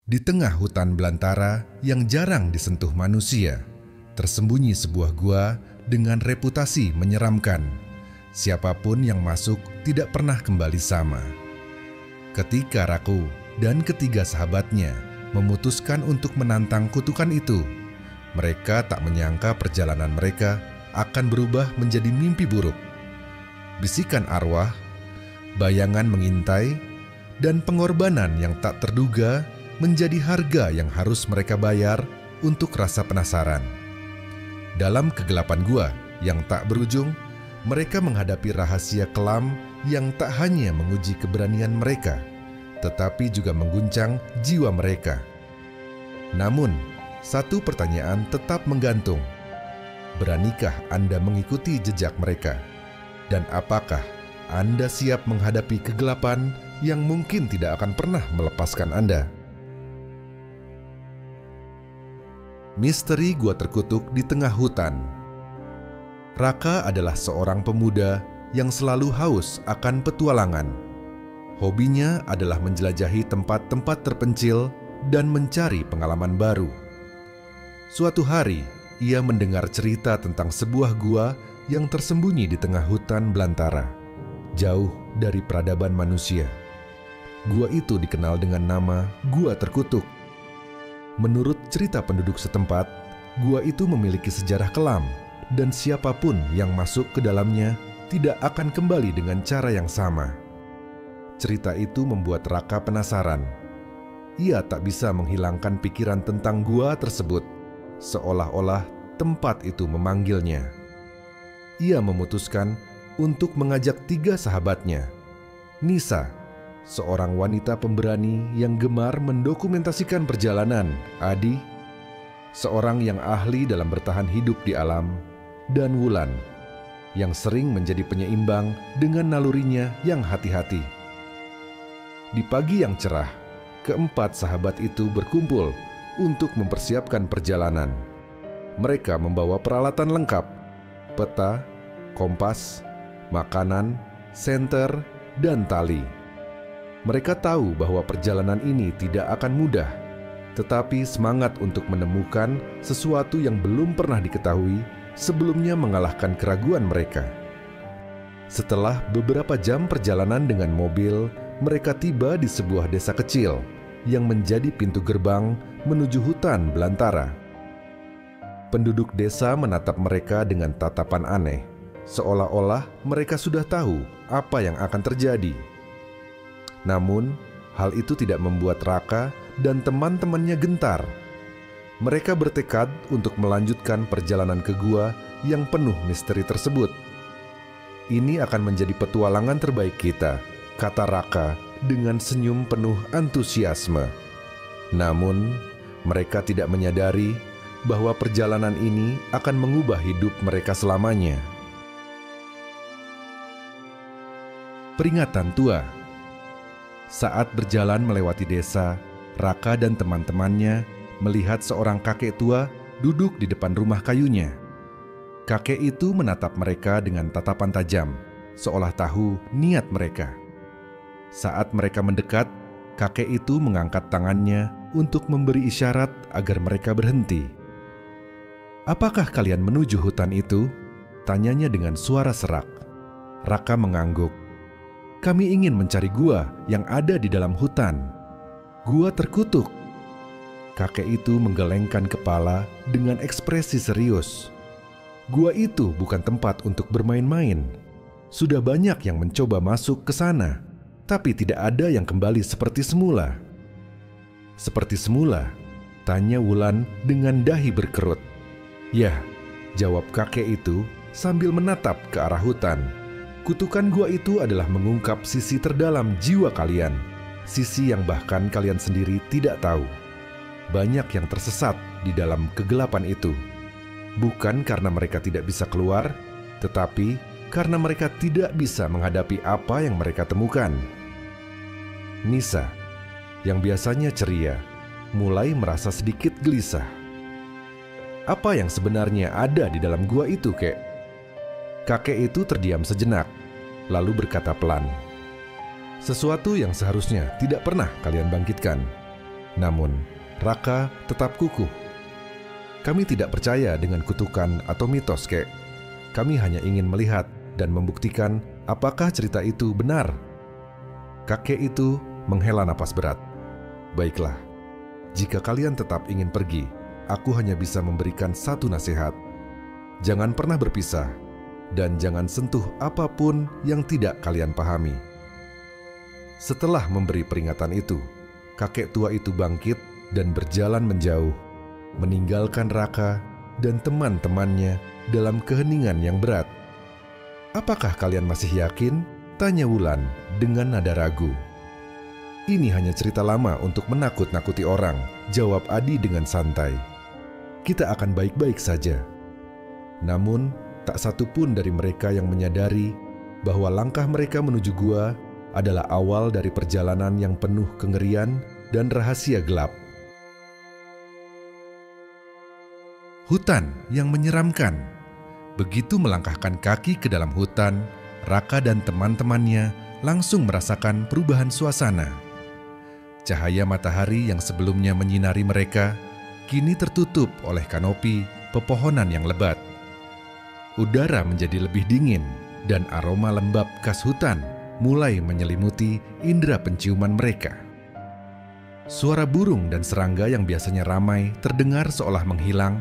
Di tengah hutan belantara yang jarang disentuh manusia, tersembunyi sebuah gua dengan reputasi menyeramkan. Siapapun yang masuk tidak pernah kembali sama. Ketika Raku dan ketiga sahabatnya memutuskan untuk menantang kutukan itu, mereka tak menyangka perjalanan mereka akan berubah menjadi mimpi buruk. Bisikan arwah, bayangan mengintai, dan pengorbanan yang tak terduga menjadi harga yang harus mereka bayar untuk rasa penasaran. Dalam kegelapan gua yang tak berujung, mereka menghadapi rahasia kelam yang tak hanya menguji keberanian mereka, tetapi juga mengguncang jiwa mereka. Namun, satu pertanyaan tetap menggantung. Beranikah Anda mengikuti jejak mereka? Dan apakah Anda siap menghadapi kegelapan yang mungkin tidak akan pernah melepaskan Anda? Misteri Gua Terkutuk di Tengah Hutan. Raka adalah seorang pemuda yang selalu haus akan petualangan. Hobinya adalah menjelajahi tempat-tempat terpencil dan mencari pengalaman baru. Suatu hari, ia mendengar cerita tentang sebuah gua yang tersembunyi di tengah hutan belantara, jauh dari peradaban manusia. Gua itu dikenal dengan nama Gua Terkutuk. Menurut cerita penduduk setempat, gua itu memiliki sejarah kelam dan siapapun yang masuk ke dalamnya tidak akan kembali dengan cara yang sama. Cerita itu membuat Raka penasaran. Ia tak bisa menghilangkan pikiran tentang gua tersebut, seolah-olah tempat itu memanggilnya. Ia memutuskan untuk mengajak tiga sahabatnya. Nisa, seorang wanita pemberani yang gemar mendokumentasikan perjalanan. Adi, seorang yang ahli dalam bertahan hidup di alam. Dan Wulan, yang sering menjadi penyeimbang dengan nalurinya yang hati-hati. Di pagi yang cerah, keempat sahabat itu berkumpul untuk mempersiapkan perjalanan. Mereka membawa peralatan lengkap: peta, kompas, makanan, senter, dan tali. Mereka tahu bahwa perjalanan ini tidak akan mudah, tetapi semangat untuk menemukan sesuatu yang belum pernah diketahui sebelumnya mengalahkan keraguan mereka. Setelah beberapa jam perjalanan dengan mobil, mereka tiba di sebuah desa kecil yang menjadi pintu gerbang menuju hutan belantara. Penduduk desa menatap mereka dengan tatapan aneh, seolah-olah mereka sudah tahu apa yang akan terjadi. Namun, hal itu tidak membuat Raka dan teman-temannya gentar. Mereka bertekad untuk melanjutkan perjalanan ke gua yang penuh misteri tersebut. Ini akan menjadi petualangan terbaik kita, kata Raka dengan senyum penuh antusiasme. Namun, mereka tidak menyadari bahwa perjalanan ini akan mengubah hidup mereka selamanya. Peringatan tua. Saat berjalan melewati desa, Raka dan teman-temannya melihat seorang kakek tua duduk di depan rumah kayunya. Kakek itu menatap mereka dengan tatapan tajam, seolah tahu niat mereka. Saat mereka mendekat, kakek itu mengangkat tangannya untuk memberi isyarat agar mereka berhenti. "Apakah kalian menuju hutan itu?" tanyanya dengan suara serak. Raka mengangguk. "Kami ingin mencari gua yang ada di dalam hutan. Gua Terkutuk." Kakek itu menggelengkan kepala dengan ekspresi serius. "Gua itu bukan tempat untuk bermain-main. Sudah banyak yang mencoba masuk ke sana, tapi tidak ada yang kembali seperti semula." "Seperti semula?" tanya Wulan dengan dahi berkerut. "Yah," jawab kakek itu sambil menatap ke arah hutan. "Kutukan gua itu adalah mengungkap sisi terdalam jiwa kalian, sisi yang bahkan kalian sendiri tidak tahu. Banyak yang tersesat di dalam kegelapan itu, bukan karena mereka tidak bisa keluar, tetapi karena mereka tidak bisa menghadapi apa yang mereka temukan." Nisa, yang biasanya ceria, mulai merasa sedikit gelisah. "Apa yang sebenarnya ada di dalam gua itu, kek?" Kakek itu terdiam sejenak, lalu berkata pelan, "Sesuatu yang seharusnya tidak pernah kalian bangkitkan. Namun, Raka tetap kukuh. Kami tidak percaya dengan kutukan atau mitos, kek. Kami hanya ingin melihat dan membuktikan apakah cerita itu benar. Kakek itu menghela napas berat. Baiklah, jika kalian tetap ingin pergi, aku hanya bisa memberikan satu nasihat. Jangan pernah berpisah, dan jangan sentuh apapun yang tidak kalian pahami. Setelah memberi peringatan itu, kakek tua itu bangkit dan berjalan menjauh, meninggalkan Raka dan teman-temannya dalam keheningan yang berat. "Apakah kalian masih yakin?" tanya Wulan dengan nada ragu. "Ini hanya cerita lama untuk menakut-nakuti orang," jawab Adi dengan santai. "Kita akan baik-baik saja." Namun, tak satu pun dari mereka yang menyadari bahwa langkah mereka menuju gua adalah awal dari perjalanan yang penuh kengerian dan rahasia gelap. Hutan yang menyeramkan. Begitu melangkahkan kaki ke dalam hutan, Raka dan teman-temannya langsung merasakan perubahan suasana. Cahaya matahari yang sebelumnya menyinari mereka, kini tertutup oleh kanopi pepohonan yang lebat. Udara menjadi lebih dingin dan aroma lembab khas hutan mulai menyelimuti indera penciuman mereka. Suara burung dan serangga yang biasanya ramai terdengar seolah menghilang,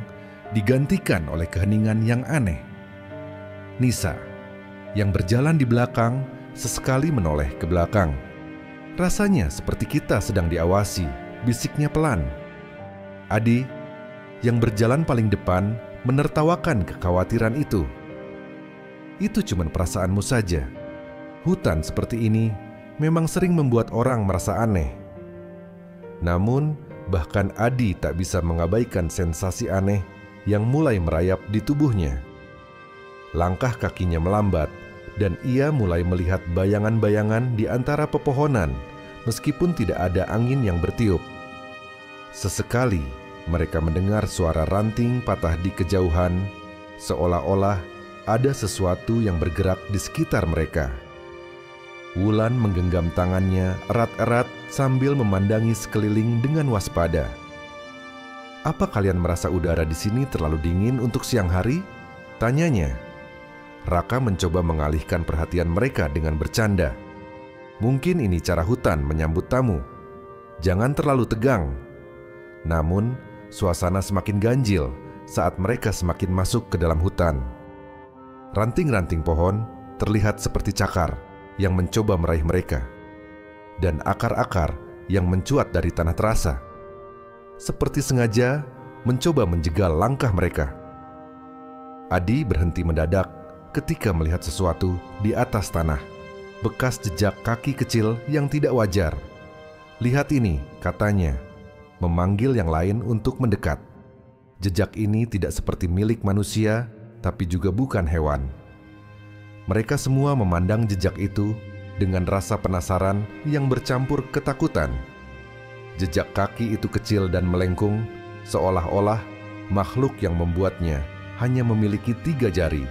digantikan oleh keheningan yang aneh. Nisa, yang berjalan di belakang, sesekali menoleh ke belakang. "Rasanya seperti kita sedang diawasi," bisiknya pelan. Adi, yang berjalan paling depan, menertawakan kekhawatiran itu. "Itu cuma perasaanmu saja. Hutan seperti ini memang sering membuat orang merasa aneh." Namun, bahkan Adi tak bisa mengabaikan sensasi aneh yang mulai merayap di tubuhnya. Langkah kakinya melambat, dan ia mulai melihat bayangan-bayangan di antara pepohonan, meskipun tidak ada angin yang bertiup. Sesekali, mereka mendengar suara ranting patah di kejauhan, seolah-olah ada sesuatu yang bergerak di sekitar mereka. Wulan menggenggam tangannya erat-erat sambil memandangi sekeliling dengan waspada. "Apa kalian merasa udara di sini terlalu dingin untuk siang hari?" tanyanya. Raka mencoba mengalihkan perhatian mereka dengan bercanda. "Mungkin ini cara hutan menyambut tamu. Jangan terlalu tegang." Namun, suasana semakin ganjil saat mereka semakin masuk ke dalam hutan. Ranting-ranting pohon terlihat seperti cakar yang mencoba meraih mereka, dan akar-akar yang mencuat dari tanah terasa, seperti sengaja mencoba menjegal langkah mereka. Adi berhenti mendadak ketika melihat sesuatu di atas tanah, bekas jejak kaki kecil yang tidak wajar. "Lihat ini," katanya, memanggil yang lain untuk mendekat. Jejak ini tidak seperti milik manusia, tapi juga bukan hewan. Mereka semua memandang jejak itu dengan rasa penasaran yang bercampur ketakutan. Jejak kaki itu kecil dan melengkung, seolah-olah makhluk yang membuatnya hanya memiliki 3 jari.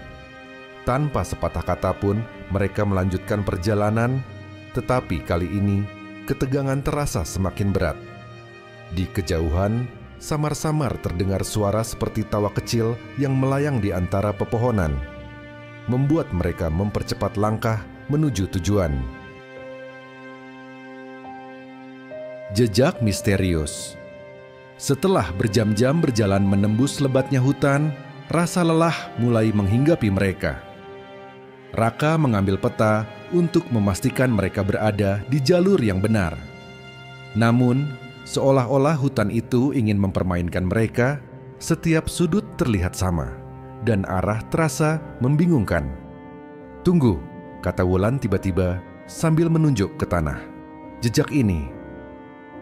Tanpa sepatah kata pun mereka melanjutkan perjalanan, tetapi kali ini ketegangan terasa semakin berat. Di kejauhan, samar-samar terdengar suara seperti tawa kecil yang melayang di antara pepohonan, membuat mereka mempercepat langkah menuju tujuan. Jejak misterius. Setelah berjam-jam berjalan menembus lebatnya hutan, rasa lelah mulai menghinggapi mereka. Raka mengambil peta untuk memastikan mereka berada di jalur yang benar. Namun, seolah-olah hutan itu ingin mempermainkan mereka, setiap sudut terlihat sama, dan arah terasa membingungkan. "Tunggu," kata Wulan tiba-tiba sambil menunjuk ke tanah. "Jejak ini."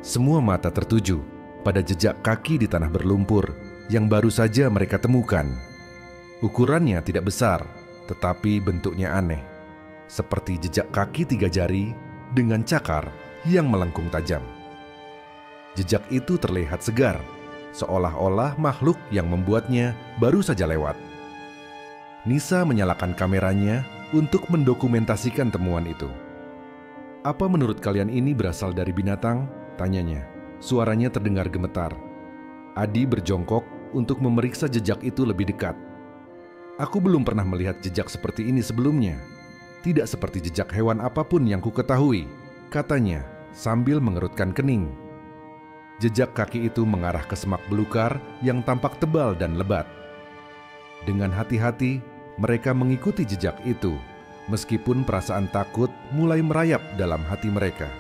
Semua mata tertuju pada jejak kaki di tanah berlumpur yang baru saja mereka temukan. Ukurannya tidak besar, tetapi bentuknya aneh, seperti jejak kaki 3 jari dengan cakar yang melengkung tajam. Jejak itu terlihat segar, seolah-olah makhluk yang membuatnya baru saja lewat. Nisa menyalakan kameranya untuk mendokumentasikan temuan itu. "Apa menurut kalian ini berasal dari binatang?" tanyanya. Suaranya terdengar gemetar. Adi berjongkok untuk memeriksa jejak itu lebih dekat. Aku belum pernah melihat jejak seperti ini sebelumnya. Tidak seperti jejak hewan apapun yang kuketahui, katanya sambil mengerutkan kening. Jejak kaki itu mengarah ke semak belukar yang tampak tebal dan lebat. Dengan hati-hati, mereka mengikuti jejak itu, meskipun perasaan takut mulai merayap dalam hati mereka.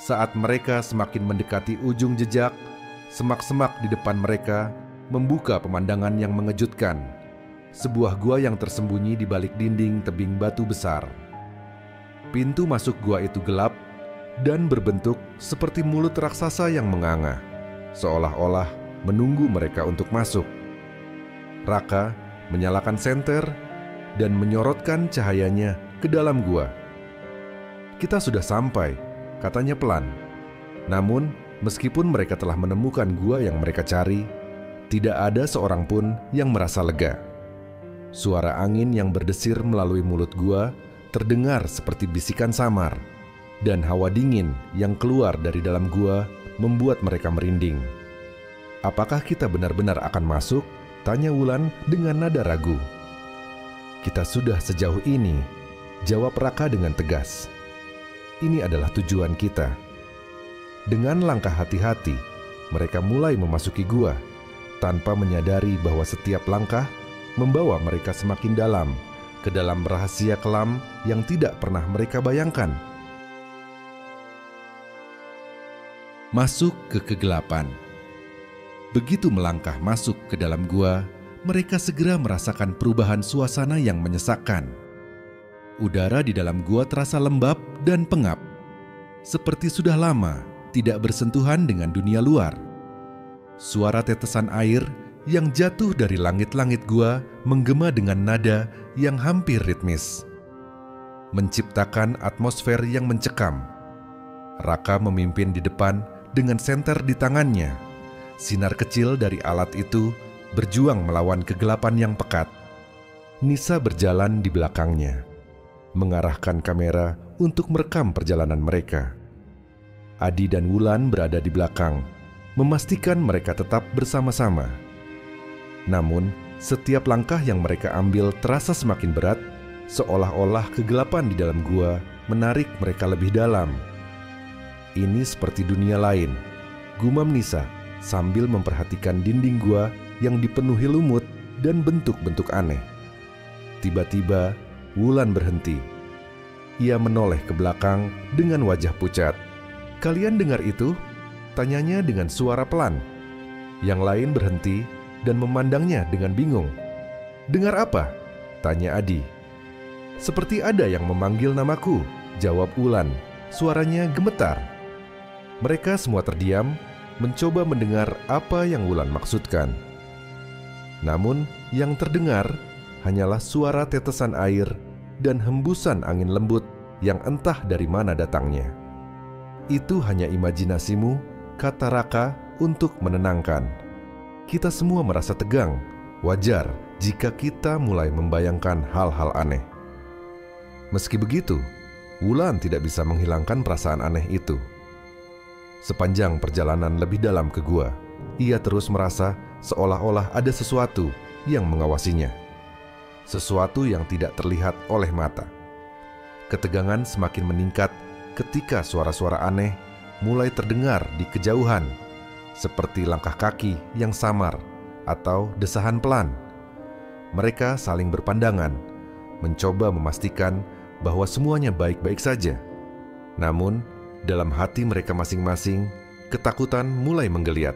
Saat mereka semakin mendekati ujung jejak, semak-semak di depan mereka membuka pemandangan yang mengejutkan. Sebuah gua yang tersembunyi di balik dinding tebing batu besar. Pintu masuk gua itu gelap dan berbentuk seperti mulut raksasa yang menganga, seolah-olah menunggu mereka untuk masuk. Raka menyalakan senter dan menyorotkan cahayanya ke dalam gua. "Kita sudah sampai," katanya pelan. Namun, meskipun mereka telah menemukan gua yang mereka cari, tidak ada seorang pun yang merasa lega. Suara angin yang berdesir melalui mulut gua terdengar seperti bisikan samar, dan hawa dingin yang keluar dari dalam gua membuat mereka merinding. "Apakah kita benar-benar akan masuk?" tanya Wulan dengan nada ragu. "Kita sudah sejauh ini," jawab Raka dengan tegas. "Ini adalah tujuan kita." Dengan langkah hati-hati, mereka mulai memasuki gua, tanpa menyadari bahwa setiap langkah membawa mereka semakin dalam, ke dalam rahasia kelam yang tidak pernah mereka bayangkan. Masuk ke kegelapan. Begitu melangkah masuk ke dalam gua, mereka segera merasakan perubahan suasana yang menyesakkan. Udara di dalam gua terasa lembab dan pengap, seperti sudah lama tidak bersentuhan dengan dunia luar. Suara tetesan air yang jatuh dari langit-langit gua menggema dengan nada yang hampir ritmis, menciptakan atmosfer yang mencekam. Raka memimpin di depan dengan senter di tangannya. Sinar kecil dari alat itu berjuang melawan kegelapan yang pekat. Nisa berjalan di belakangnya, mengarahkan kamera untuk merekam perjalanan mereka. Adi dan Wulan berada di belakang, memastikan mereka tetap bersama-sama. Namun, setiap langkah yang mereka ambil terasa semakin berat, seolah-olah kegelapan di dalam gua menarik mereka lebih dalam. "Ini seperti dunia lain," gumam Nisa sambil memperhatikan dinding gua yang dipenuhi lumut dan bentuk-bentuk aneh. Tiba-tiba, Wulan berhenti. Ia menoleh ke belakang dengan wajah pucat. "Kalian dengar itu?" tanyanya dengan suara pelan. Yang lain berhenti dan memandangnya dengan bingung. "Dengar apa?" tanya Adi. "Seperti ada yang memanggil namaku," jawab Wulan. Suaranya gemetar. Mereka semua terdiam, mencoba mendengar apa yang Wulan maksudkan. Namun, yang terdengar hanyalah suara tetesan air dan hembusan angin lembut yang entah dari mana datangnya. "Itu hanya imajinasimu," kata Raka untuk menenangkan. "Kita semua merasa tegang. Wajar jika kita mulai membayangkan hal-hal aneh." Meski begitu, Wulan tidak bisa menghilangkan perasaan aneh itu. Sepanjang perjalanan lebih dalam ke gua, ia terus merasa seolah-olah ada sesuatu yang mengawasinya. Sesuatu yang tidak terlihat oleh mata. Ketegangan semakin meningkat ketika suara-suara aneh mulai terdengar di kejauhan, seperti langkah kaki yang samar atau desahan pelan. Mereka saling berpandangan, mencoba memastikan bahwa semuanya baik-baik saja. Namun, dalam hati mereka masing-masing, ketakutan mulai menggeliat.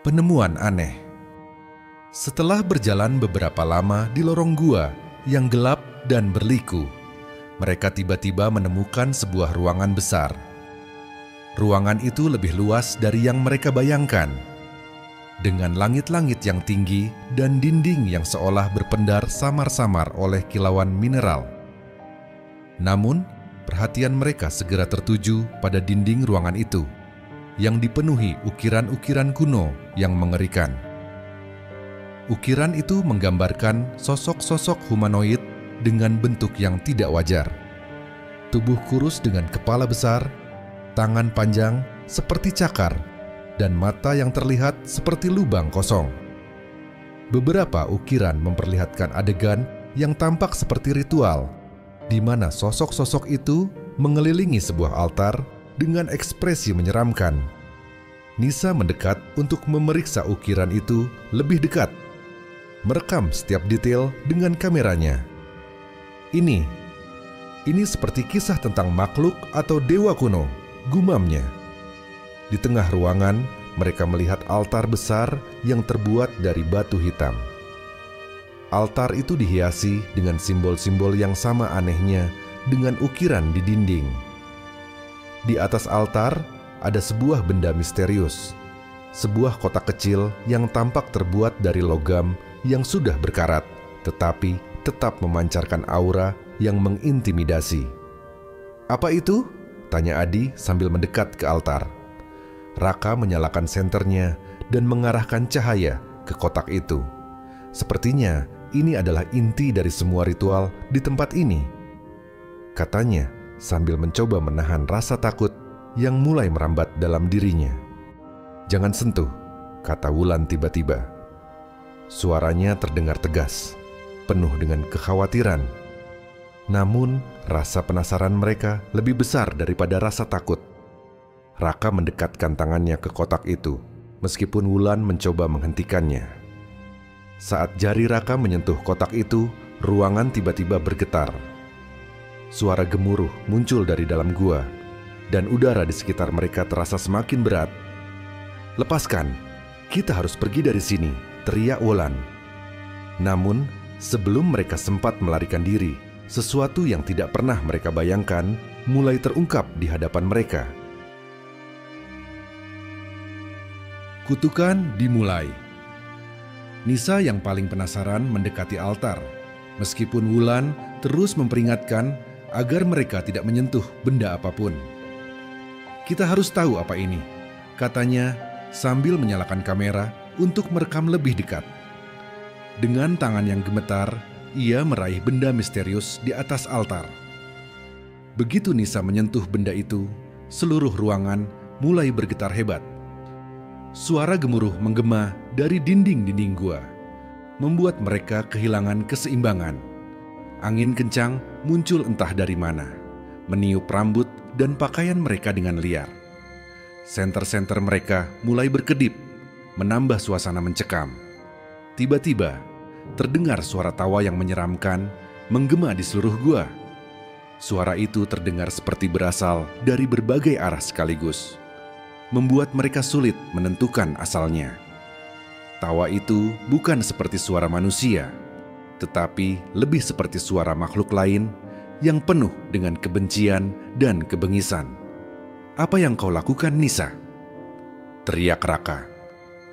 Penemuan aneh. Setelah berjalan beberapa lama di lorong gua yang gelap dan berliku, mereka tiba-tiba menemukan sebuah ruangan besar. Ruangan itu lebih luas dari yang mereka bayangkan, dengan langit-langit yang tinggi dan dinding yang seolah berpendar samar-samar oleh kilauan mineral. Namun, perhatian mereka segera tertuju pada dinding ruangan itu, yang dipenuhi ukiran-ukiran kuno yang mengerikan. Ukiran itu menggambarkan sosok-sosok humanoid dengan bentuk yang tidak wajar. tubuh kurus dengan kepala besar, tangan panjang seperti cakar, dan mata yang terlihat seperti lubang kosong. Beberapa ukiran memperlihatkan adegan yang tampak seperti ritual, di mana sosok-sosok itu mengelilingi sebuah altar dengan ekspresi menyeramkan. Nisa mendekat untuk memeriksa ukiran itu lebih dekat, merekam setiap detail dengan kameranya. Ini seperti kisah tentang makhluk atau dewa kuno, gumamnya. Di tengah ruangan, mereka melihat altar besar yang terbuat dari batu hitam. Altar itu dihiasi dengan simbol-simbol yang sama anehnya dengan ukiran di dinding. Di atas altar ada sebuah benda misterius, sebuah kotak kecil yang tampak terbuat dari logam yang sudah berkarat, tetapi tetap memancarkan aura yang mengintimidasi. "Apa itu?" tanya Adi sambil mendekat ke altar. Raka menyalakan senternya dan mengarahkan cahaya ke kotak itu. "Sepertinya ini adalah inti dari semua ritual di tempat ini," katanya sambil mencoba menahan rasa takut yang mulai merambat dalam dirinya. "Jangan sentuh," kata Wulan tiba-tiba. Suaranya terdengar tegas, penuh dengan kekhawatiran. Namun, rasa penasaran mereka lebih besar daripada rasa takut. Raka mendekatkan tangannya ke kotak itu, meskipun Wulan mencoba menghentikannya. Saat jari Raka menyentuh kotak itu, ruangan tiba-tiba bergetar. Suara gemuruh muncul dari dalam gua, dan udara di sekitar mereka terasa semakin berat. "Lepaskan, kita harus pergi dari sini," teriak Wulan. Namun, sebelum mereka sempat melarikan diri, sesuatu yang tidak pernah mereka bayangkan mulai terungkap di hadapan mereka. Kutukan dimulai. Nisa yang paling penasaran mendekati altar, meskipun Wulan terus memperingatkan agar mereka tidak menyentuh benda apapun. "Kita harus tahu apa ini," katanya sambil menyalakan kamera untuk merekam lebih dekat. Dengan tangan yang gemetar, ia meraih benda misterius di atas altar. Begitu Nisa menyentuh benda itu, seluruh ruangan mulai bergetar hebat. Suara gemuruh menggema dari dinding-dinding gua, membuat mereka kehilangan keseimbangan. Angin kencang muncul entah dari mana, meniup rambut dan pakaian mereka dengan liar. Senter-senter mereka mulai berkedip, menambah suasana mencekam. Tiba-tiba, terdengar suara tawa yang menyeramkan menggema di seluruh gua. Suara itu terdengar seperti berasal dari berbagai arah sekaligus, membuat mereka sulit menentukan asalnya. Tawa itu bukan seperti suara manusia, tetapi lebih seperti suara makhluk lain yang penuh dengan kebencian dan kebengisan. "Apa yang kau lakukan, Nisa?" teriak Raka,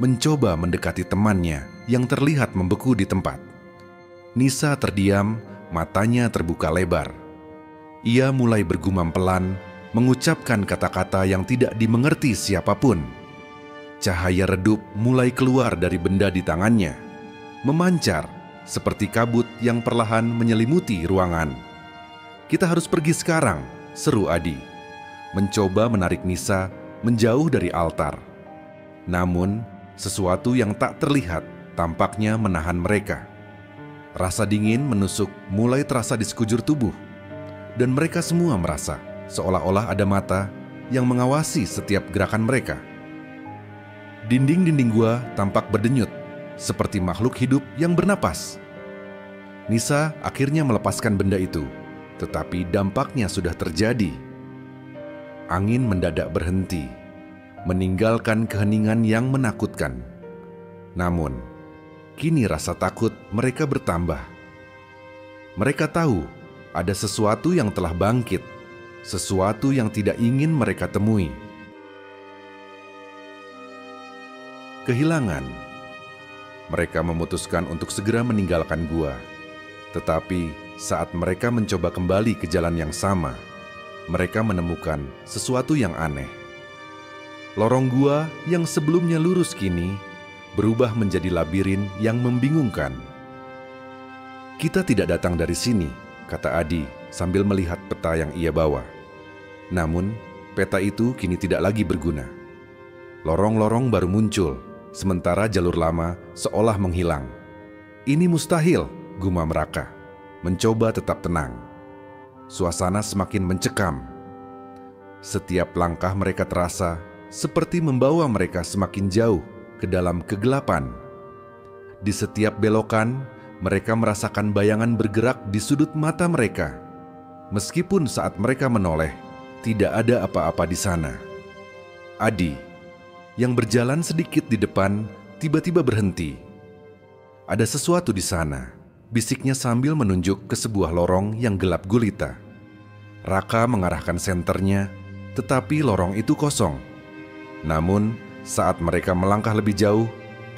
mencoba mendekati temannya yang terlihat membeku di tempat. Nisa terdiam, matanya terbuka lebar. Ia mulai bergumam pelan, mengucapkan kata-kata yang tidak dimengerti siapapun. Cahaya redup mulai keluar dari benda di tangannya, memancar seperti kabut yang perlahan menyelimuti ruangan. "Kita harus pergi sekarang," seru Adi, mencoba menarik Nisa menjauh dari altar. Namun, sesuatu yang tak terlihat tampaknya menahan mereka. Rasa dingin menusuk mulai terasa di sekujur tubuh, dan mereka semua merasa seolah-olah ada mata yang mengawasi setiap gerakan mereka. Dinding-dinding gua tampak berdenyut, seperti makhluk hidup yang bernapas. Nisa akhirnya melepaskan benda itu, tetapi dampaknya sudah terjadi. Angin mendadak berhenti, meninggalkan keheningan yang menakutkan. Namun, kini rasa takut mereka bertambah. Mereka tahu ada sesuatu yang telah bangkit, sesuatu yang tidak ingin mereka temui. Kehilangan. Mereka memutuskan untuk segera meninggalkan gua. Tetapi saat mereka mencoba kembali ke jalan yang sama, mereka menemukan sesuatu yang aneh. Lorong gua yang sebelumnya lurus kini berubah menjadi labirin yang membingungkan. "Kita tidak datang dari sini," kata Adi sambil melihat peta yang ia bawa. Namun, peta itu kini tidak lagi berguna. Lorong-lorong baru muncul, sementara jalur lama seolah menghilang. "Ini mustahil," gumam Raka, mencoba tetap tenang. Suasana semakin mencekam. Setiap langkah mereka terasa seperti membawa mereka semakin jauh ke dalam kegelapan. Di setiap belokan, mereka merasakan bayangan bergerak di sudut mata mereka. Meskipun saat mereka menoleh, tidak ada apa-apa di sana. Adi, yang berjalan sedikit di depan, tiba-tiba berhenti. "Ada sesuatu di sana," bisiknya sambil menunjuk ke sebuah lorong yang gelap gulita. Raka mengarahkan senternya, tetapi lorong itu kosong. Namun, saat mereka melangkah lebih jauh,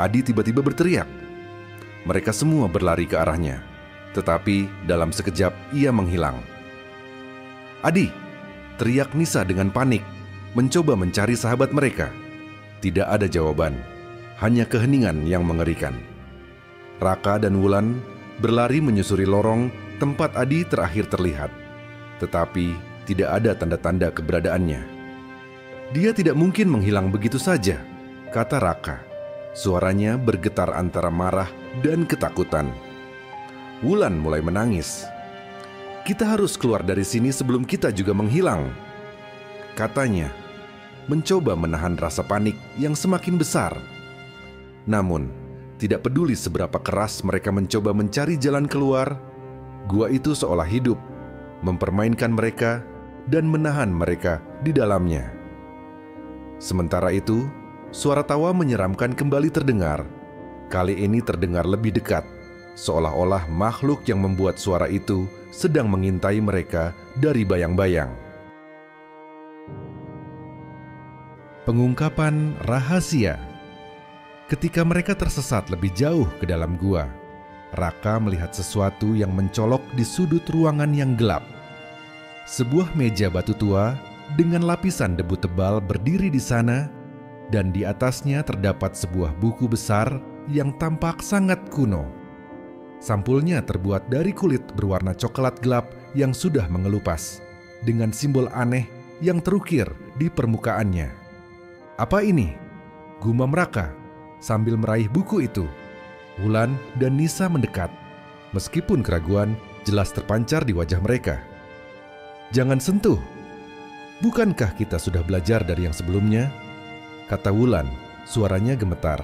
Adi tiba-tiba berteriak. Mereka semua berlari ke arahnya, tetapi dalam sekejap ia menghilang. "Adi!" teriak Nisa dengan panik, mencoba mencari sahabat mereka. Tidak ada jawaban, hanya keheningan yang mengerikan. Raka dan Wulan berlari menyusuri lorong tempat Adi terakhir terlihat, tetapi tidak ada tanda-tanda keberadaannya. "Dia tidak mungkin menghilang begitu saja," kata Raka. Suaranya bergetar antara marah dan ketakutan. Wulan mulai menangis. "Kita harus keluar dari sini sebelum kita juga menghilang," katanya, mencoba menahan rasa panik yang semakin besar. Namun, tidak peduli seberapa keras mereka mencoba mencari jalan keluar, gua itu seolah hidup, mempermainkan mereka dan menahan mereka di dalamnya. Sementara itu, suara tawa menyeramkan kembali terdengar. Kali ini terdengar lebih dekat, seolah-olah makhluk yang membuat suara itu sedang mengintai mereka dari bayang-bayang. Pengungkapan rahasia. Ketika mereka tersesat lebih jauh ke dalam gua, Raka melihat sesuatu yang mencolok di sudut ruangan yang gelap. Sebuah meja batu tua dengan lapisan debu tebal berdiri di sana, dan di atasnya terdapat sebuah buku besar yang tampak sangat kuno. Sampulnya terbuat dari kulit berwarna coklat gelap yang sudah mengelupas, dengan simbol aneh yang terukir di permukaannya. "Apa ini?" gumam Raka sambil meraih buku itu. Wulan dan Nisa mendekat, meskipun keraguan jelas terpancar di wajah mereka. "Jangan sentuh. Bukankah kita sudah belajar dari yang sebelumnya?" kata Wulan, suaranya gemetar.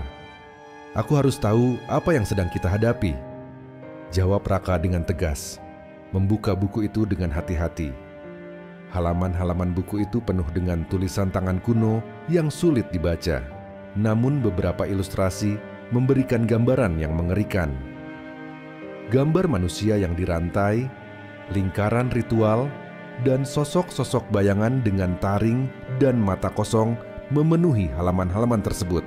"Aku harus tahu apa yang sedang kita hadapi," jawab Raka dengan tegas, membuka buku itu dengan hati-hati. Halaman-halaman buku itu penuh dengan tulisan tangan kuno yang sulit dibaca, namun beberapa ilustrasi memberikan gambaran yang mengerikan. Gambar manusia yang dirantai, lingkaran ritual, dan sosok-sosok bayangan dengan taring dan mata kosong memenuhi halaman-halaman tersebut.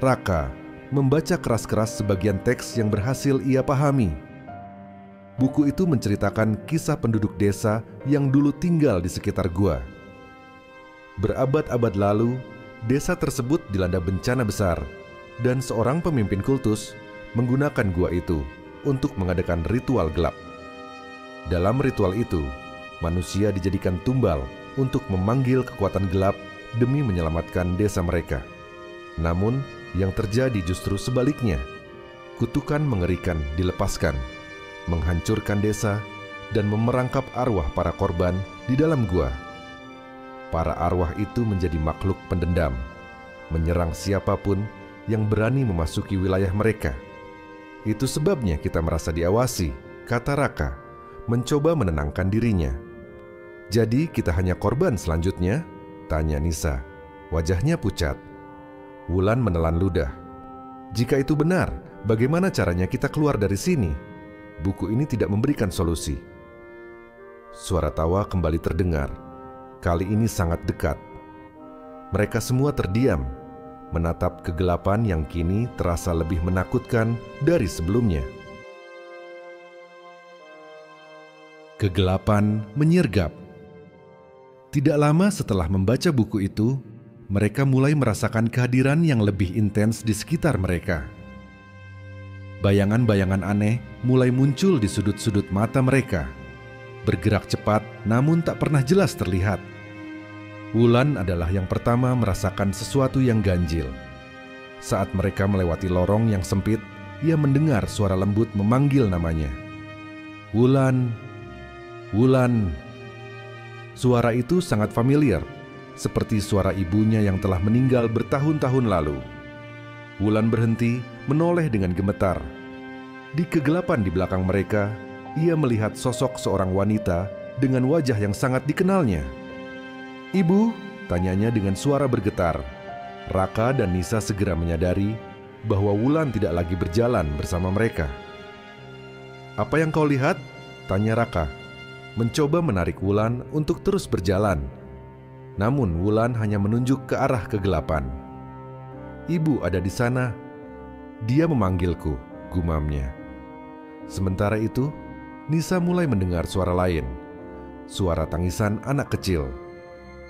Raka membaca keras-keras sebagian teks yang berhasil ia pahami. Buku itu menceritakan kisah penduduk desa yang dulu tinggal di sekitar gua. Berabad-abad lalu, desa tersebut dilanda bencana besar, dan seorang pemimpin kultus menggunakan gua itu untuk mengadakan ritual gelap. Dalam ritual itu, manusia dijadikan tumbal untuk memanggil kekuatan gelap demi menyelamatkan desa mereka. Namun, yang terjadi justru sebaliknya. Kutukan mengerikan dilepaskan, menghancurkan desa, dan memerangkap arwah para korban di dalam gua. Para arwah itu menjadi makhluk pendendam, menyerang siapapun yang berani memasuki wilayah mereka. "Itu sebabnya kita merasa diawasi," kata Raka, mencoba menenangkan dirinya. "Jadi kita hanya korban selanjutnya?" tanya Nisa, wajahnya pucat. Wulan menelan ludah. "Jika itu benar, bagaimana caranya kita keluar dari sini? Buku ini tidak memberikan solusi." Suara tawa kembali terdengar, kali ini sangat dekat. Mereka semua terdiam, menatap kegelapan yang kini terasa lebih menakutkan dari sebelumnya. Kegelapan menyergap. Tidak lama setelah membaca buku itu, mereka mulai merasakan kehadiran yang lebih intens di sekitar mereka. Bayangan-bayangan aneh mulai muncul di sudut-sudut mata mereka. bergerak cepat namun tak pernah jelas terlihat. Wulan adalah yang pertama merasakan sesuatu yang ganjil. Saat mereka melewati lorong yang sempit, ia mendengar suara lembut memanggil namanya. Wulan, Wulan. Suara itu sangat familiar, seperti suara ibunya yang telah meninggal bertahun-tahun lalu. Wulan berhenti, menoleh dengan gemetar. Di kegelapan di belakang mereka, ia melihat sosok seorang wanita dengan wajah yang sangat dikenalnya. "Ibu?" tanyanya dengan suara bergetar. Raka dan Nisa segera menyadari bahwa Wulan tidak lagi berjalan bersama mereka. "Apa yang kau lihat?" tanya Raka, mencoba menarik Wulan untuk terus berjalan. Namun Wulan hanya menunjuk ke arah kegelapan. "Ibu ada di sana. Dia memanggilku," gumamnya. Sementara itu, Nisa mulai mendengar suara lain. Suara tangisan anak kecil.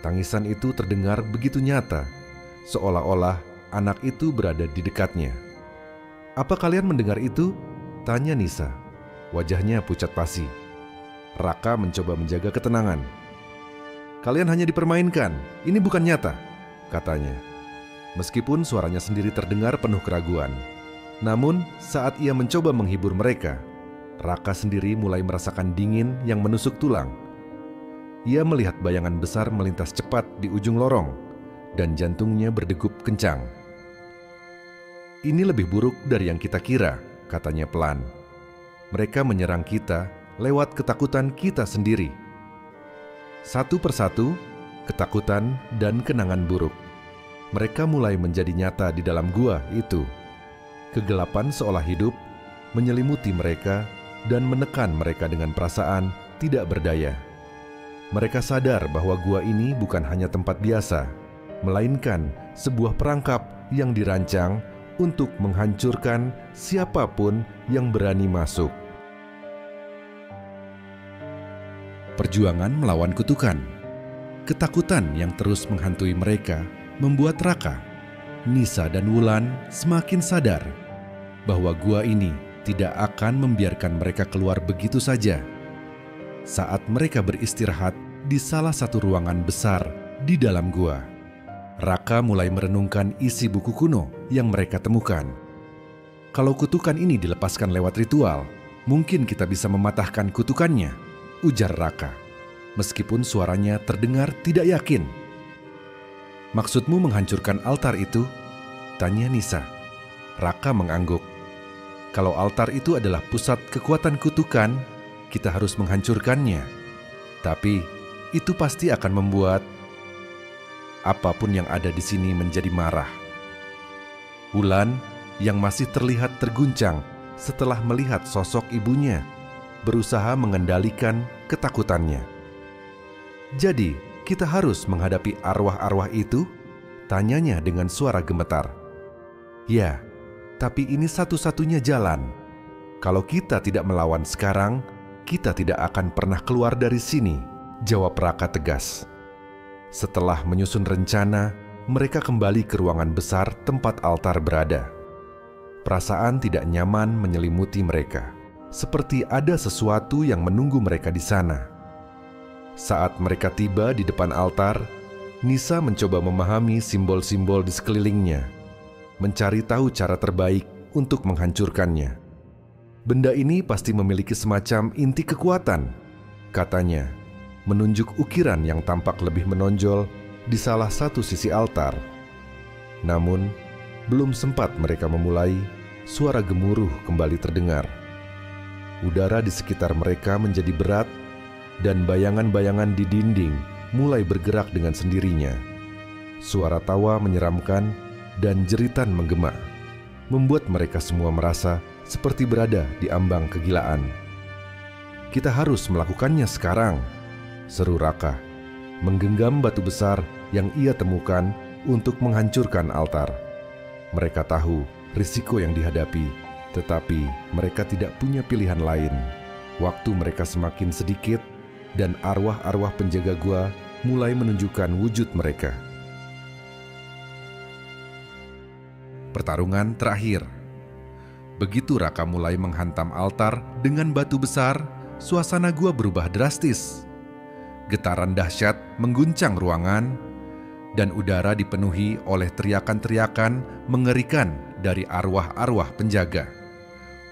Tangisan itu terdengar begitu nyata, seolah-olah anak itu berada di dekatnya. "Apa kalian mendengar itu?" tanya Nisa. Wajahnya pucat pasi. Raka mencoba menjaga ketenangan. "Kalian hanya dipermainkan, ini bukan nyata," katanya. Meskipun suaranya sendiri terdengar penuh keraguan. Namun saat ia mencoba menghibur mereka, Raka sendiri mulai merasakan dingin yang menusuk tulang. Ia melihat bayangan besar melintas cepat di ujung lorong, dan jantungnya berdegup kencang. "Ini lebih buruk dari yang kita kira," katanya pelan. "Mereka menyerang kita lewat ketakutan kita sendiri." Satu persatu, ketakutan dan kenangan buruk. Mereka mulai menjadi nyata di dalam gua itu. Kegelapan seolah hidup, menyelimuti mereka dan menekan mereka dengan perasaan tidak berdaya. Mereka sadar bahwa gua ini bukan hanya tempat biasa, melainkan sebuah perangkap yang dirancang untuk menghancurkan siapapun yang berani masuk. Perjuangan melawan kutukan. Ketakutan yang terus menghantui mereka membuat Raka, Nisa dan Wulan semakin sadar bahwa gua ini tidak akan membiarkan mereka keluar begitu saja. Saat mereka beristirahat di salah satu ruangan besar di dalam gua, Raka mulai merenungkan isi buku kuno yang mereka temukan. "Kalau kutukan ini dilepaskan lewat ritual, mungkin kita bisa mematahkan kutukannya," ujar Raka, meskipun suaranya terdengar tidak yakin. "Maksudmu menghancurkan altar itu?" tanya Nisa. Raka mengangguk. "Kalau altar itu adalah pusat kekuatan kutukan, kita harus menghancurkannya. Tapi itu pasti akan membuat apapun yang ada di sini menjadi marah." Wulan yang masih terlihat terguncang setelah melihat sosok ibunya berusaha mengendalikan ketakutannya. "Jadi, kita harus menghadapi arwah-arwah itu?" tanyanya dengan suara gemetar. "Ya, tapi ini satu-satunya jalan. Kalau kita tidak melawan sekarang, kita tidak akan pernah keluar dari sini," jawab Raka tegas. Setelah menyusun rencana, mereka kembali ke ruangan besar tempat altar berada. Perasaan tidak nyaman menyelimuti mereka, seperti ada sesuatu yang menunggu mereka di sana. Saat mereka tiba di depan altar, Nisa mencoba memahami simbol-simbol di sekelilingnya, mencari tahu cara terbaik untuk menghancurkannya. "Benda ini pasti memiliki semacam inti kekuatan," katanya, menunjuk ukiran yang tampak lebih menonjol di salah satu sisi altar. Namun, belum sempat mereka memulai, suara gemuruh kembali terdengar. Udara di sekitar mereka menjadi berat, dan bayangan-bayangan di dinding mulai bergerak dengan sendirinya. Suara tawa menyeramkan dan jeritan menggema, membuat mereka semua merasa seperti berada di ambang kegilaan. "Kita harus melakukannya sekarang," seru Raka, menggenggam batu besar yang ia temukan untuk menghancurkan altar. Mereka tahu risiko yang dihadapi, tetapi mereka tidak punya pilihan lain. Waktu mereka semakin sedikit, dan arwah-arwah penjaga gua mulai menunjukkan wujud mereka. Pertarungan terakhir. Begitu Raka mulai menghantam altar dengan batu besar, suasana gua berubah drastis. Getaran dahsyat mengguncang ruangan, dan udara dipenuhi oleh teriakan-teriakan mengerikan dari arwah-arwah penjaga.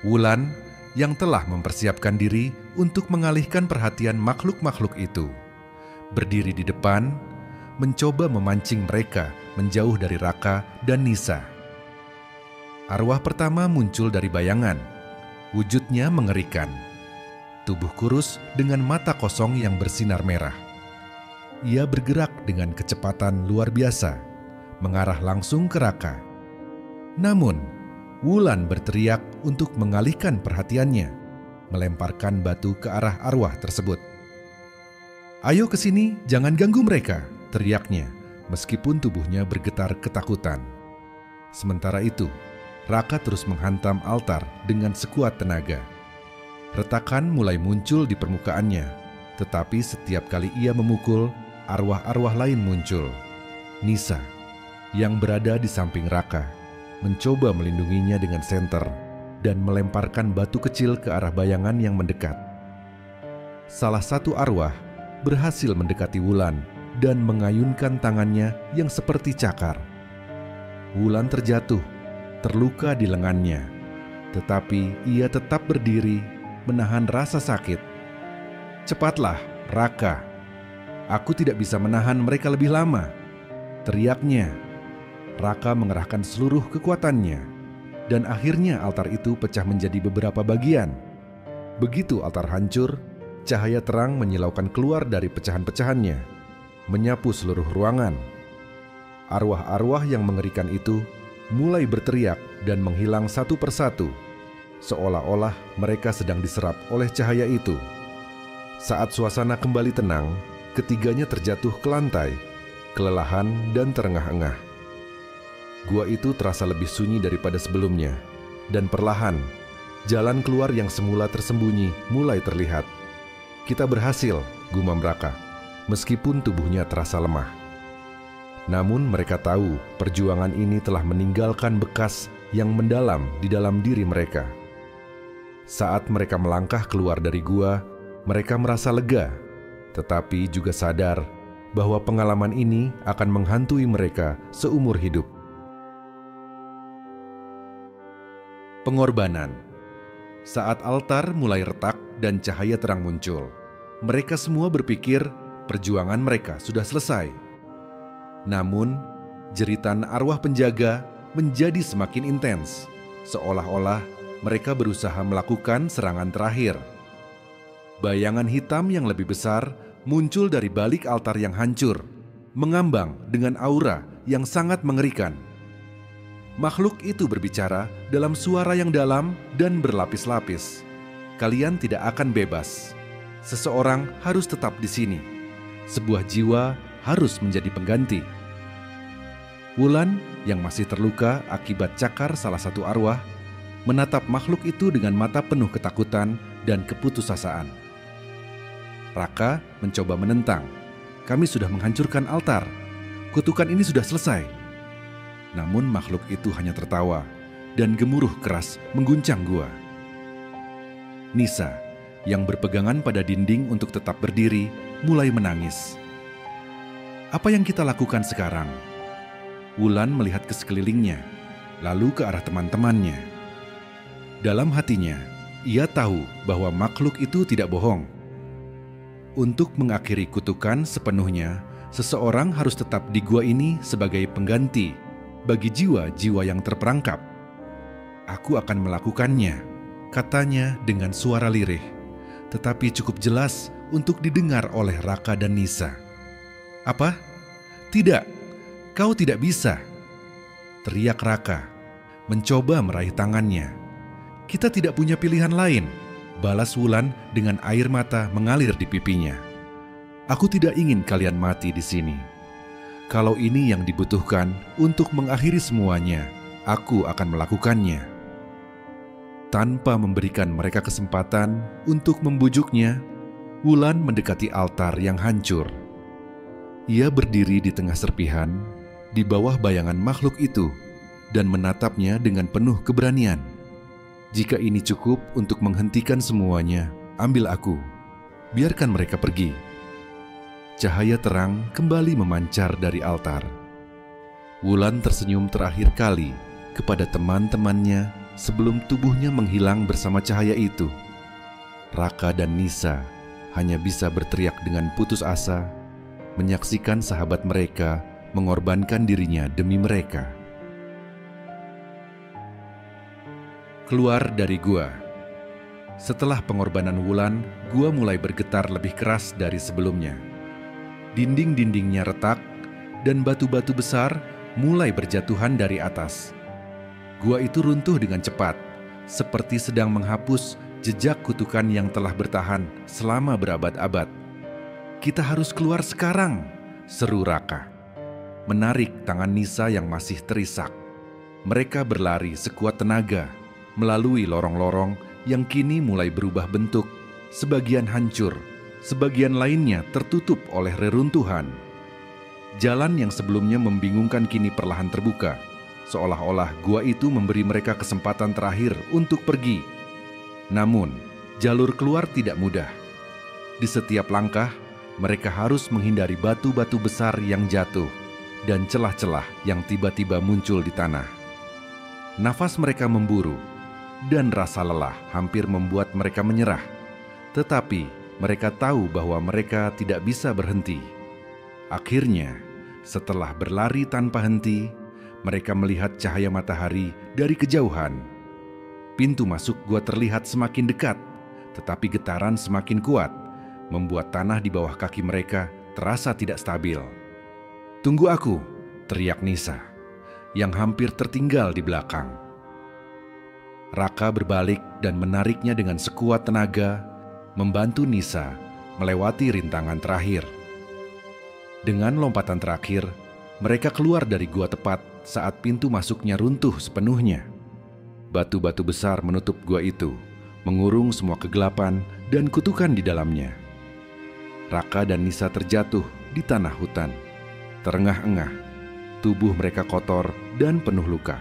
Wulan yang telah mempersiapkan diri untuk mengalihkan perhatian makhluk-makhluk itu, berdiri di depan, mencoba memancing mereka menjauh dari Raka dan Nisa. Arwah pertama muncul dari bayangan. Wujudnya mengerikan. Tubuh kurus dengan mata kosong yang bersinar merah. Ia bergerak dengan kecepatan luar biasa, mengarah langsung ke Raka. Namun, Wulan berteriak untuk mengalihkan perhatiannya, melemparkan batu ke arah arwah tersebut. "Ayo ke sini, jangan ganggu mereka," teriaknya, meskipun tubuhnya bergetar ketakutan. Sementara itu, Raka terus menghantam altar dengan sekuat tenaga. Retakan mulai muncul di permukaannya, tetapi setiap kali ia memukul, arwah-arwah lain muncul. Nisa, yang berada di samping Raka, mencoba melindunginya dengan senter dan melemparkan batu kecil ke arah bayangan yang mendekat. Salah satu arwah berhasil mendekati Wulan dan mengayunkan tangannya yang seperti cakar. Wulan terjatuh, terluka di lengannya, tetapi ia tetap berdiri, menahan rasa sakit. "Cepatlah, Raka. Aku tidak bisa menahan mereka lebih lama," teriaknya. Raka mengerahkan seluruh kekuatannya, dan akhirnya altar itu pecah menjadi beberapa bagian. Begitu altar hancur, cahaya terang menyilaukan keluar dari pecahan-pecahannya, menyapu seluruh ruangan. Arwah-arwah yang mengerikan itu mulai berteriak dan menghilang satu persatu, seolah-olah mereka sedang diserap oleh cahaya itu. Saat suasana kembali tenang, ketiganya terjatuh ke lantai, kelelahan dan terengah-engah. Gua itu terasa lebih sunyi daripada sebelumnya, dan perlahan, jalan keluar yang semula tersembunyi mulai terlihat. "Kita berhasil," gumam Raka, meskipun tubuhnya terasa lemah. Namun mereka tahu perjuangan ini telah meninggalkan bekas yang mendalam di dalam diri mereka. Saat mereka melangkah keluar dari gua, mereka merasa lega, tetapi juga sadar bahwa pengalaman ini akan menghantui mereka seumur hidup. Pengorbanan. Saat altar mulai retak dan cahaya terang muncul, mereka semua berpikir perjuangan mereka sudah selesai. Namun, jeritan arwah penjaga menjadi semakin intens, seolah-olah mereka berusaha melakukan serangan terakhir. Bayangan hitam yang lebih besar muncul dari balik altar yang hancur, mengambang dengan aura yang sangat mengerikan. Makhluk itu berbicara dalam suara yang dalam dan berlapis-lapis. "Kalian tidak akan bebas. Seseorang harus tetap di sini. Sebuah jiwa harus menjadi pengganti." Wulan yang masih terluka akibat cakar salah satu arwah menatap makhluk itu dengan mata penuh ketakutan dan keputusasaan. Raka mencoba menentang. "Kami sudah menghancurkan altar. Kutukan ini sudah selesai." Namun makhluk itu hanya tertawa dan gemuruh keras mengguncang gua. Nisa, yang berpegangan pada dinding untuk tetap berdiri, mulai menangis. "Apa yang kita lakukan sekarang?" Wulan melihat ke sekelilingnya, lalu ke arah teman-temannya. Dalam hatinya, ia tahu bahwa makhluk itu tidak bohong. Untuk mengakhiri kutukan sepenuhnya, seseorang harus tetap di gua ini sebagai pengganti bagi jiwa-jiwa yang terperangkap. "Aku akan melakukannya," katanya dengan suara lirih, tetapi cukup jelas untuk didengar oleh Raka dan Nisa. "Apa? Tidak, kau tidak bisa!" teriak Raka, mencoba meraih tangannya. "Kita tidak punya pilihan lain," balas Wulan dengan air mata mengalir di pipinya. "Aku tidak ingin kalian mati di sini. Kalau ini yang dibutuhkan untuk mengakhiri semuanya, aku akan melakukannya." Tanpa memberikan mereka kesempatan untuk membujuknya, Wulan mendekati altar yang hancur. Ia berdiri di tengah serpihan, di bawah bayangan makhluk itu, dan menatapnya dengan penuh keberanian. Jika ini cukup untuk menghentikan semuanya, ambil aku, biarkan mereka pergi." Cahaya terang kembali memancar dari altar. Wulan tersenyum terakhir kali kepada teman-temannya sebelum tubuhnya menghilang bersama cahaya itu. Raka dan Nisa hanya bisa berteriak dengan putus asa, menyaksikan sahabat mereka mengorbankan dirinya demi mereka. Keluar dari gua. Setelah pengorbanan Wulan, gua mulai bergetar lebih keras dari sebelumnya. Dinding-dindingnya retak dan batu-batu besar mulai berjatuhan dari atas. Gua itu runtuh dengan cepat, seperti sedang menghapus jejak kutukan yang telah bertahan selama berabad-abad. "Kita harus keluar sekarang," seru Raka, menarik tangan Nisa yang masih terisak. Mereka berlari sekuat tenaga melalui lorong-lorong yang kini mulai berubah bentuk, sebagian hancur, sebagian lainnya tertutup oleh reruntuhan. Jalan yang sebelumnya membingungkan kini perlahan terbuka, seolah-olah gua itu memberi mereka kesempatan terakhir untuk pergi. Namun, jalur keluar tidak mudah. Di setiap langkah, mereka harus menghindari batu-batu besar yang jatuh dan celah-celah yang tiba-tiba muncul di tanah. Nafas mereka memburu, dan rasa lelah hampir membuat mereka menyerah. Tetapi, mereka tahu bahwa mereka tidak bisa berhenti. Akhirnya, setelah berlari tanpa henti, mereka melihat cahaya matahari dari kejauhan. Pintu masuk gua terlihat semakin dekat, tetapi getaran semakin kuat, membuat tanah di bawah kaki mereka terasa tidak stabil. "Tunggu aku," teriak Nisa, yang hampir tertinggal di belakang. Raka berbalik dan menariknya dengan sekuat tenaga, membantu Nisa melewati rintangan terakhir. Dengan lompatan terakhir, mereka keluar dari gua tepat saat pintu masuknya runtuh sepenuhnya. Batu-batu besar menutup gua itu, mengurung semua kegelapan dan kutukan di dalamnya. Raka dan Nisa terjatuh di tanah hutan, terengah-engah, tubuh mereka kotor dan penuh luka.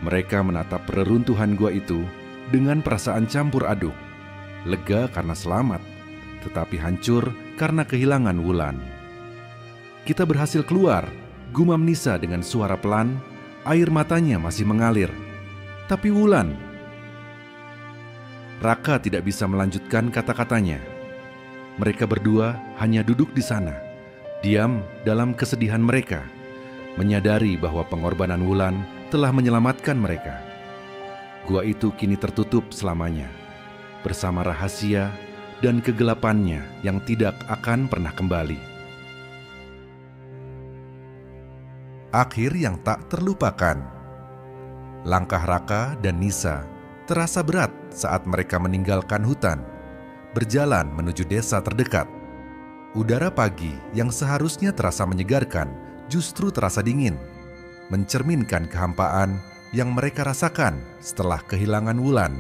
Mereka menatap reruntuhan gua itu dengan perasaan campur aduk, lega karena selamat, tetapi hancur karena kehilangan Wulan. "Kita berhasil keluar," gumam Nisa dengan suara pelan, air matanya masih mengalir. "Tapi Wulan..." Raka tidak bisa melanjutkan kata-katanya. Mereka berdua hanya duduk di sana, diam dalam kesedihan mereka, menyadari bahwa pengorbanan Wulan telah menyelamatkan mereka. Gua itu kini tertutup selamanya, bersama rahasia dan kegelapannya yang tidak akan pernah kembali. Akhir yang tak terlupakan. Langkah Raka dan Nisa terasa berat saat mereka meninggalkan hutan, berjalan menuju desa terdekat. Udara pagi yang seharusnya terasa menyegarkan justru terasa dingin, mencerminkan kehampaan yang mereka rasakan setelah kehilangan Wulan.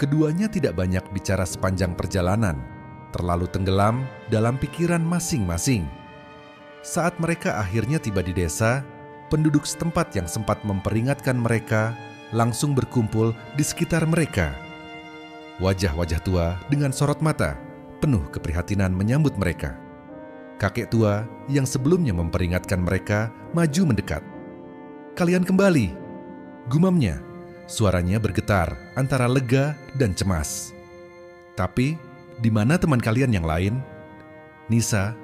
Keduanya tidak banyak bicara sepanjang perjalanan, terlalu tenggelam dalam pikiran masing-masing. Saat mereka akhirnya tiba di desa, penduduk setempat yang sempat memperingatkan mereka langsung berkumpul di sekitar mereka. Wajah-wajah tua dengan sorot mata, penuh keprihatinan menyambut mereka. Kakek tua yang sebelumnya memperingatkan mereka maju mendekat. "Kalian kembali," gumamnya. Suaranya bergetar antara lega dan cemas. "Tapi, di mana teman kalian yang lain?" Nisa,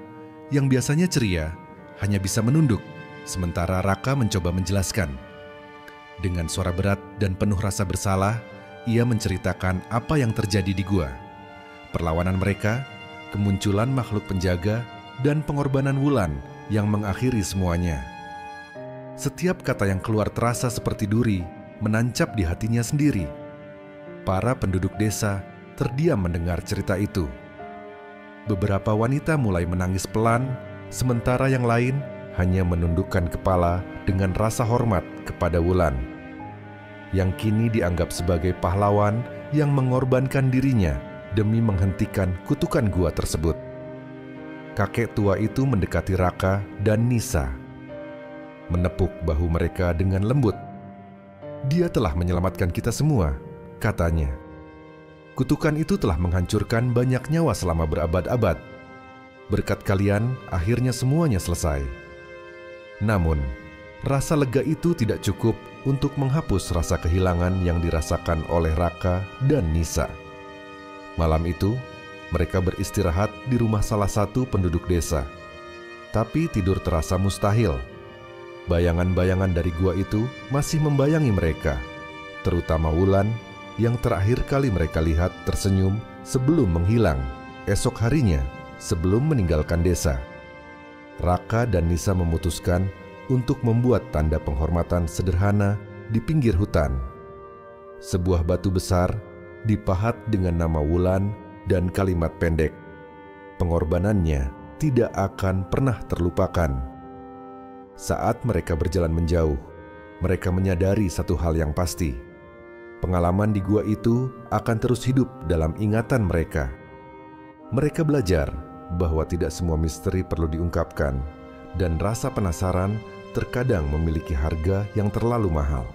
yang biasanya ceria, hanya bisa menunduk, sementara Raka mencoba menjelaskan. Dengan suara berat dan penuh rasa bersalah, ia menceritakan apa yang terjadi di gua. Perlawanan mereka, kemunculan makhluk penjaga, dan pengorbanan Wulan yang mengakhiri semuanya. Setiap kata yang keluar terasa seperti duri, menancap di hatinya sendiri. Para penduduk desa terdiam mendengar cerita itu. Beberapa wanita mulai menangis pelan, sementara yang lain hanya menundukkan kepala dengan rasa hormat kepada Wulan, yang kini dianggap sebagai pahlawan yang mengorbankan dirinya demi menghentikan kutukan gua tersebut. Kakek tua itu mendekati Raka dan Nisa, menepuk bahu mereka dengan lembut. "Dia telah menyelamatkan kita semua," katanya. Kutukan itu telah menghancurkan banyak nyawa selama berabad-abad. Berkat kalian, akhirnya semuanya selesai. Namun, rasa lega itu tidak cukup untuk menghapus rasa kehilangan yang dirasakan oleh Raka dan Nisa. Malam itu, mereka beristirahat di rumah salah satu penduduk desa. Tapi tidur terasa mustahil. Bayangan-bayangan dari gua itu masih membayangi mereka, terutama Wulan yang terakhir kali mereka lihat tersenyum sebelum menghilang esok harinya sebelum meninggalkan desa. Raka dan Nisa memutuskan untuk membuat tanda penghormatan sederhana di pinggir hutan. Sebuah batu besar dipahat dengan nama Wulan dan kalimat pendek, "Pengorbanannya tidak akan pernah terlupakan." Saat mereka berjalan menjauh, mereka menyadari satu hal yang pasti. Pengalaman di gua itu akan terus hidup dalam ingatan mereka. Mereka belajar bahwa tidak semua misteri perlu diungkapkan, dan rasa penasaran terkadang memiliki harga yang terlalu mahal.